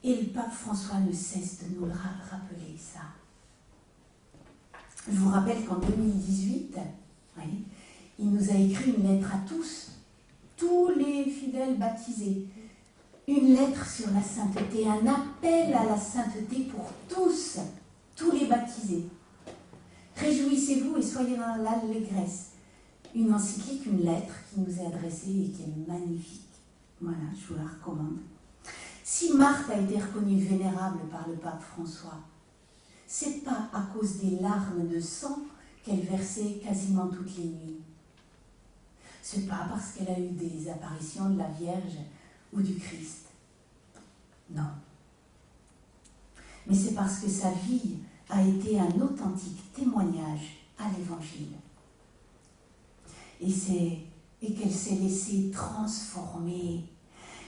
Et le pape François ne cesse de nous le rappeler, ça. Je vous rappelle qu'en 2018, oui, il nous a écrit une lettre à tous les fidèles baptisés. Une lettre sur la sainteté, un appel à la sainteté pour tous les baptisés. Réjouissez-vous et soyez dans l'allégresse. Une encyclique, une lettre qui nous est adressée et qui est magnifique. Voilà, je vous la recommande. Si Marthe a été reconnue vénérable par le pape François, c'est pas à cause des larmes de sang qu'elle versait quasiment toutes les nuits. C'est pas parce qu'elle a eu des apparitions de la Vierge ou du Christ. Non. Mais c'est parce que sa vie a été un authentique témoignage à l'Évangile. Et qu'elle s'est laissée transformer,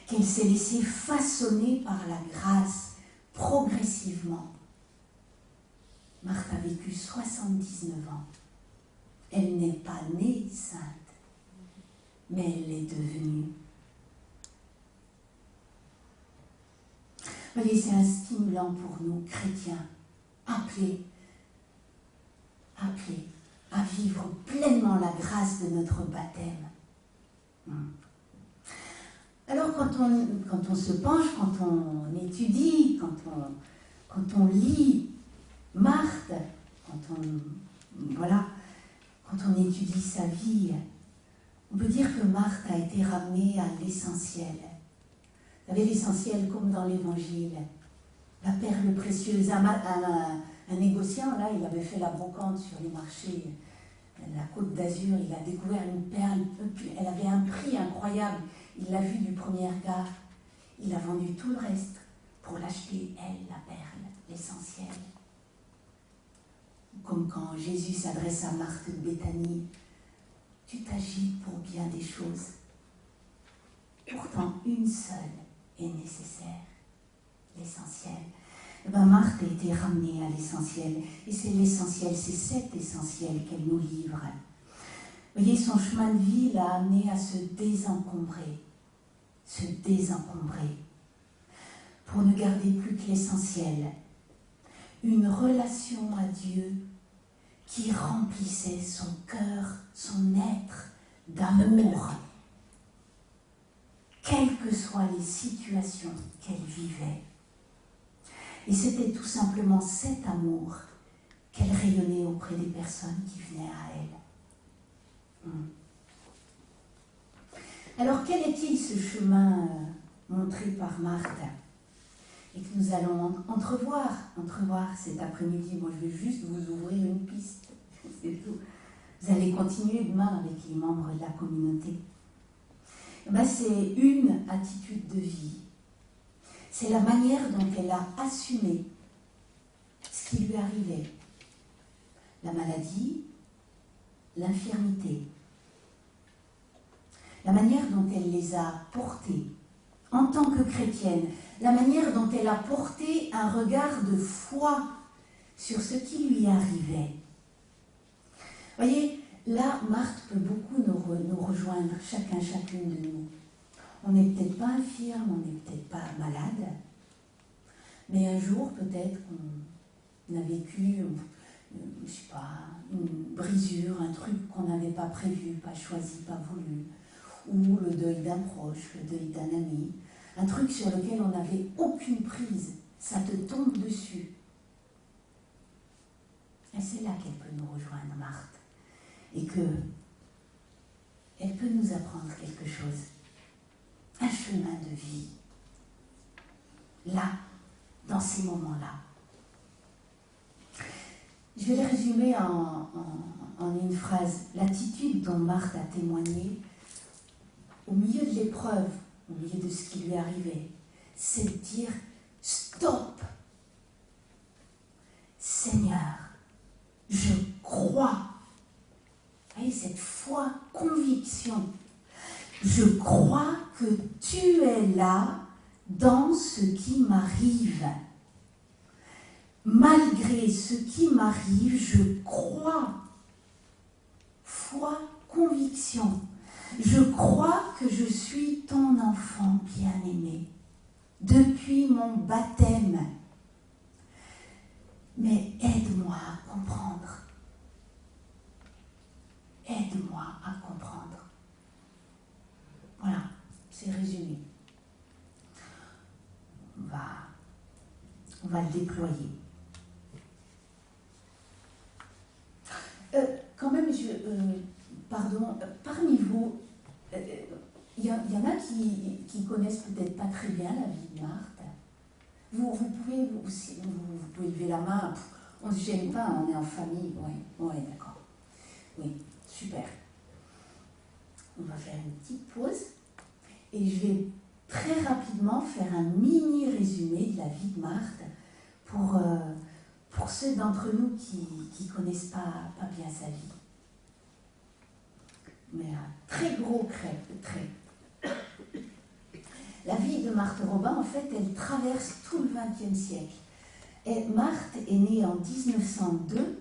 qu'elle s'est laissée façonner par la grâce progressivement. Marthe a vécu 79 ans. Elle n'est pas née sainte, mais elle l'est devenue. Vous voyez, c'est un stimulant pour nous, chrétiens, appelés à vivre pleinement la grâce de notre baptême. Alors, quand on se penche, quand on étudie, quand on lit Marthe, quand on étudie sa vie, on peut dire que Marthe a été ramenée à l'essentiel. Vous savez, l'essentiel comme dans l'Évangile. La perle précieuse, un négociant, là, il avait fait la brocante sur les marchés, la Côte d'Azur, il a découvert une perle, elle avait un prix incroyable, il l'a vue du premier regard, il a vendu tout le reste pour l'acheter, elle, la perle, l'essentiel. Comme quand Jésus s'adresse à Marthe de Béthanie, tu t'agites pour bien des choses, pourtant une seule est nécessaire, l'essentiel. Eh bien, Marthe a été ramenée à l'essentiel. Et c'est l'essentiel, c'est cet essentiel qu'elle nous livre. Vous voyez, son chemin de vie l'a amené à se désencombrer. Pour ne garder plus que l'essentiel. Une relation à Dieu qui remplissait son cœur, son être d'amour. Quelles que soient les situations qu'elle vivait. Et c'était tout simplement cet amour qu'elle rayonnait auprès des personnes qui venaient à elle. Alors, quel est-il ce chemin montré par Marthe et que nous allons entrevoir cet après-midi? Moi, je vais juste vous ouvrir une piste, c'est tout. Vous allez continuer demain avec les membres de la communauté. Ben, c'est une attitude de vie. C'est la manière dont elle a assumé ce qui lui arrivait. La maladie, l'infirmité. La manière dont elle les a portés en tant que chrétienne. La manière dont elle a porté un regard de foi sur ce qui lui arrivait. Vous voyez, là, Marthe peut beaucoup nous rejoindre, chacune de nous. On n'est peut-être pas infirme, on n'est peut-être pas malade, mais un jour, peut-être qu'on a vécu, je sais pas, une brisure, un truc qu'on n'avait pas prévu, pas choisi, pas voulu, ou le deuil d'un proche, le deuil d'un ami, un truc sur lequel on n'avait aucune prise, ça te tombe dessus. Et c'est là qu'elle peut nous rejoindre, Marthe, et qu'elle peut nous apprendre quelque chose. Un chemin de vie. Là, dans ces moments-là. Je vais le résumer en une phrase. L'attitude dont Marthe a témoigné au milieu de l'épreuve, au milieu de ce qui lui arrivait, c'est de dire « Stop ! Seigneur, je crois. » Vous voyez, cette foi, conviction. Je crois que tu es là dans ce qui m'arrive. Malgré ce qui m'arrive, je crois. Foi, conviction. Je crois que je suis ton enfant bien-aimé. depuis mon baptême. Mais aide-moi à comprendre. Aide-moi à comprendre. Voilà, c'est résumé. On va le déployer. Quand même, pardon, parmi vous, il y en a qui connaissent peut-être pas très bien la vie de Marthe. Vous pouvez lever la main, on ne se gêne pas, on est en famille. Oui, d'accord. Oui, super. On va faire une petite pause et je vais très rapidement faire un mini résumé de la vie de Marthe pour ceux d'entre nous qui ne connaissent pas bien sa vie. Mais un très gros trait. La vie de Marthe Robin, en fait, elle traverse tout le XXe siècle. Et Marthe est née en 1902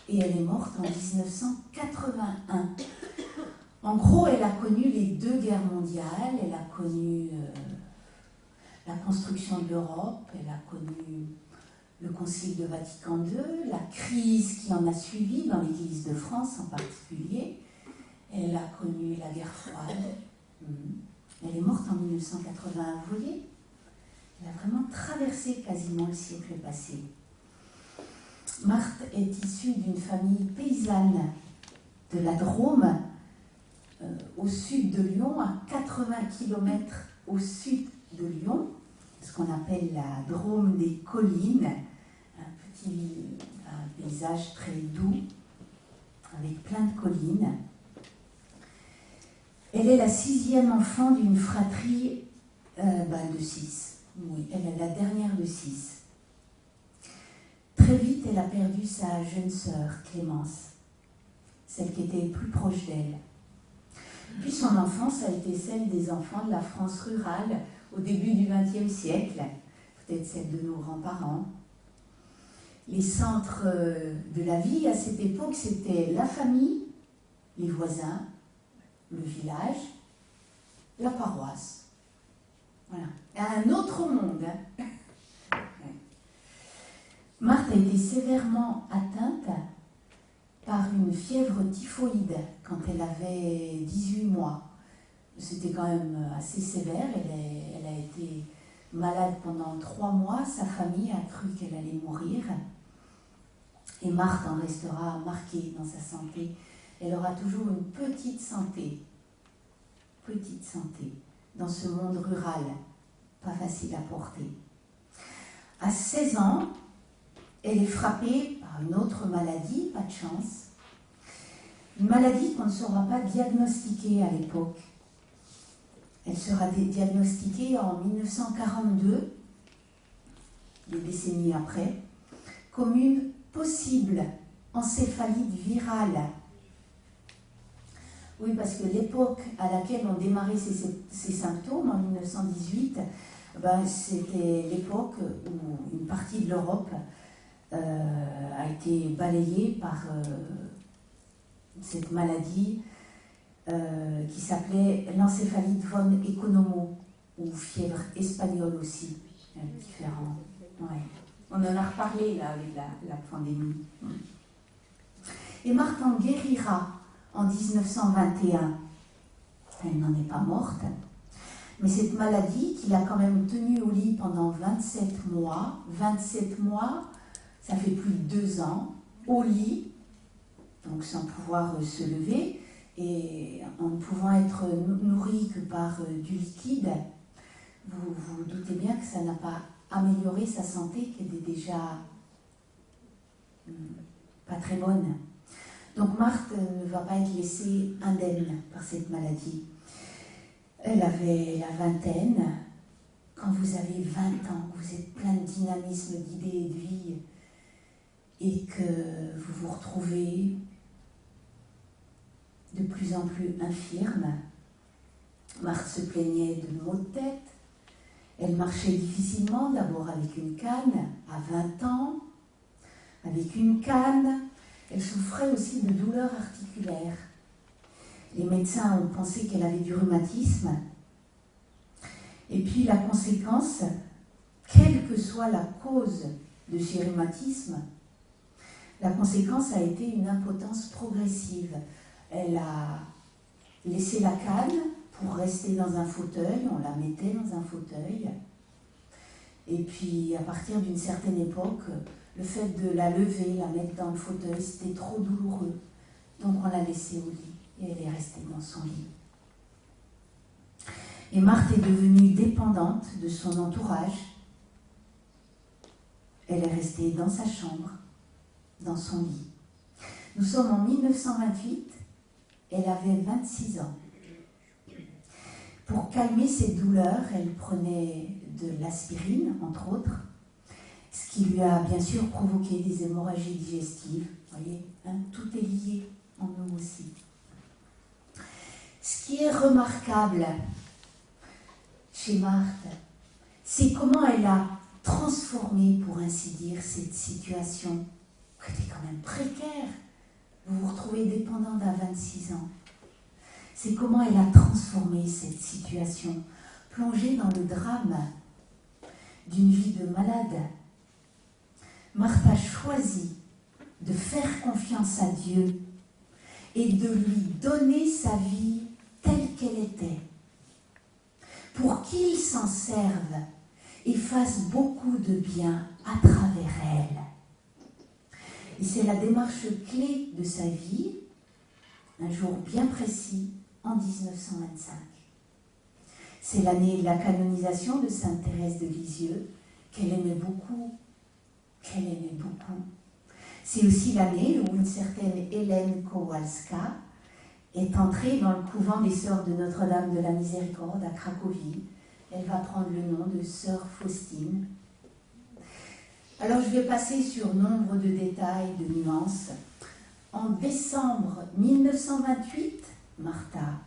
et elle est morte en 1981. En gros, elle a connu les 2 guerres mondiales, elle a connu la construction de l'Europe, elle a connu le Concile de Vatican II, la crise qui en a suivi dans l'Église de France en particulier. Elle a connu la guerre froide. Elle est morte en 1981, vous voyez? Elle a vraiment traversé quasiment le siècle passé. Marthe est issue d'une famille paysanne de la Drôme, au sud de Lyon, à 80 km au sud de Lyon, ce qu'on appelle la Drôme des collines, un paysage très doux, avec plein de collines. Elle est la 6e enfant d'une fratrie de 6. Oui, elle est la dernière de 6. Très vite, elle a perdu sa jeune sœur, Clémence, celle qui était plus proche d'elle. Puis son enfance a été celle des enfants de la France rurale au début du XXe siècle, peut-être celle de nos grands-parents. Les centres de la vie à cette époque, c'était la famille, les voisins, le village, la paroisse. Voilà. Un autre monde. Marthe a été sévèrement atteinte par une fièvre typhoïde quand elle avait 18 mois. C'était quand même assez sévère. Elle a été malade pendant 3 mois. Sa famille a cru qu'elle allait mourir. Et Marthe en restera marquée dans sa santé. Elle aura toujours une petite santé dans ce monde rural, pas facile à porter. À 16 ans, elle est frappée par une autre maladie, pas de chance. Une maladie qu'on ne saura pas diagnostiquer à l'époque. Elle sera diagnostiquée en 1942, des décennies après, comme une possible encéphalite virale. Oui, parce que l'époque à laquelle ont démarré ces symptômes, en 1918, c'était l'époque où une partie de l'Europe a été balayée par cette maladie qui s'appelait l'encéphalite von Economo, ou fièvre espagnole aussi, différent. Ouais. On en a reparlé là avec la pandémie. Et Marthe en guérira en 1921. Elle n'en est pas morte, mais cette maladie qui l'a quand même tenue au lit pendant 27 mois, ça fait plus de 2 ans, au lit, donc sans pouvoir se lever, et en ne pouvant être nourrie que par du liquide, vous vous doutez bien que ça n'a pas amélioré sa santé, qui était déjà pas très bonne. Donc Marthe ne va pas être laissée indemne par cette maladie. Elle avait la vingtaine. Quand vous avez 20 ans, vous êtes plein de dynamisme, d'idées et de vie, et que vous vous retrouvez de plus en plus infirme. Marthe se plaignait de maux de tête. Elle marchait difficilement, d'abord avec une canne, à 20 ans, avec une canne. Elle souffrait aussi de douleurs articulaires. Les médecins ont pensé qu'elle avait du rhumatisme. Et puis la conséquence, quelle que soit la cause de ce rhumatisme, la conséquence a été une impotence progressive. Elle a laissé la canne pour rester dans un fauteuil, on la mettait dans un fauteuil. Et puis à partir d'une certaine époque, le fait de la lever, la mettre dans le fauteuil, c'était trop douloureux. Donc on l'a laissée au lit et elle est restée dans son lit. Et Marthe est devenue dépendante de son entourage. Elle est restée dans sa chambre, dans son lit. Nous sommes en 1928, elle avait 26 ans. Pour calmer ses douleurs, elle prenait de l'aspirine, entre autres, ce qui lui a bien sûr provoqué des hémorragies digestives. Vous voyez, hein, tout est lié en nous aussi. Ce qui est remarquable chez Marthe, c'est comment elle a transformé, pour ainsi dire, cette situation qui était quand même précaire. Vous vous retrouvez dépendante à 26 ans. C'est comment elle a transformé cette situation, plongée dans le drame d'une vie de malade. Marthe a choisi de faire confiance à Dieu et de lui donner sa vie telle qu'elle était, pour qu'il s'en serve et fasse beaucoup de bien à travers elle. Et c'est la démarche clé de sa vie, un jour bien précis, en 1925. C'est l'année de la canonisation de Sainte Thérèse de Lisieux, qu'elle aimait beaucoup. C'est aussi l'année où une certaine Hélène Kowalska est entrée dans le couvent des Sœurs de Notre-Dame de la Miséricorde à Cracovie. Elle va prendre le nom de Sœur Faustine. Alors je vais passer sur nombre de détails, de nuances. En décembre 1928, Martha,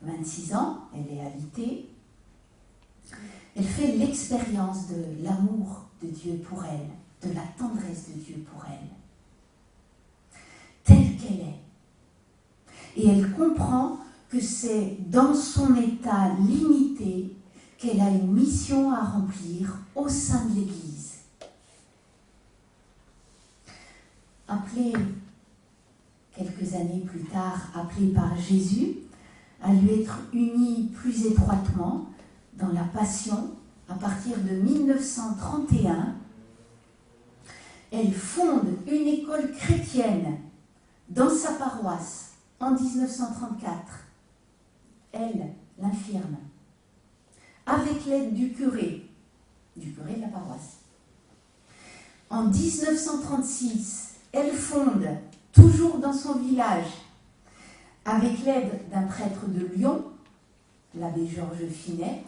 26 ans, elle est alitée. Elle fait l'expérience de l'amour de Dieu pour elle, de la tendresse de Dieu pour elle, telle qu'elle est. Et elle comprend que c'est dans son état limité qu'elle a une mission à remplir au sein de l'Église. Appelée, quelques années plus tard, appelée par Jésus à lui être unie plus étroitement dans la Passion, à partir de 1931, elle fonde une école chrétienne dans sa paroisse en 1934. Elle, l'infirme, avec l'aide du curé de la paroisse. En 1936, elle fonde, toujours dans son village, avec l'aide d'un prêtre de Lyon, l'abbé Georges Finet,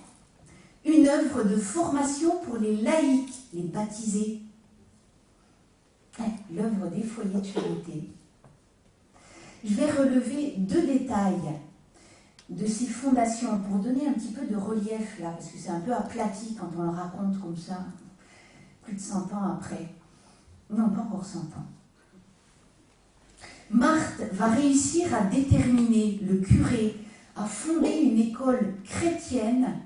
une œuvre de formation pour les laïcs, les baptisés. L'œuvre des foyers de charité. Je vais relever 2 détails de ces fondations pour donner un petit peu de relief là, parce que c'est un peu aplati quand on le raconte comme ça, plus de 100 ans après. Non, pas encore 100 ans. Marthe va réussir à déterminer le curé à fonder une école chrétienne,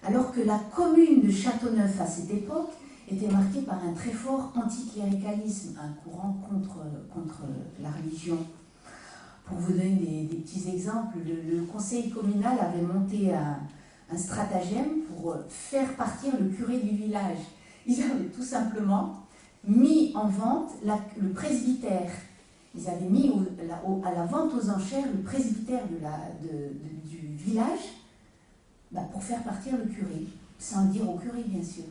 alors que la commune de Châteauneuf à cette époque était marquée par un très fort anticléricalisme, un courant contre la religion. Pour vous donner des petits exemples, le conseil communal avait monté un stratagème pour faire partir le curé du village. Ils avaient tout simplement mis en vente le presbytère. Ils avaient mis à la vente aux enchères le presbytère du village pour faire partir le curé, sans dire au curé bien sûr.